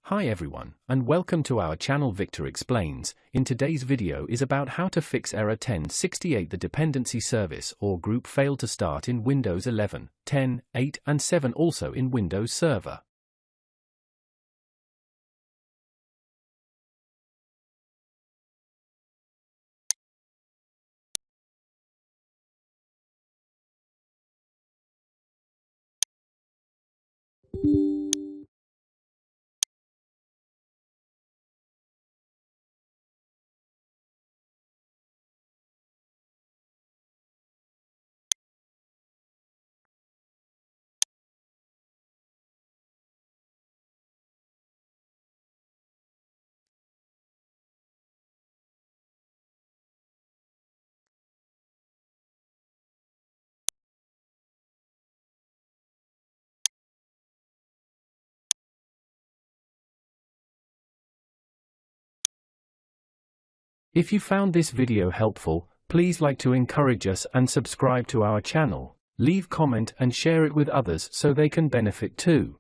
Hi everyone, and welcome to our channel Victor Explains. In today's video is about how to fix error 1068. The dependency service or group failed to start in Windows 11, 10, 8 and 7, also in Windows Server. If you found this video helpful, please like to encourage us and subscribe to our channel. Leave comment and share it with others so they can benefit too.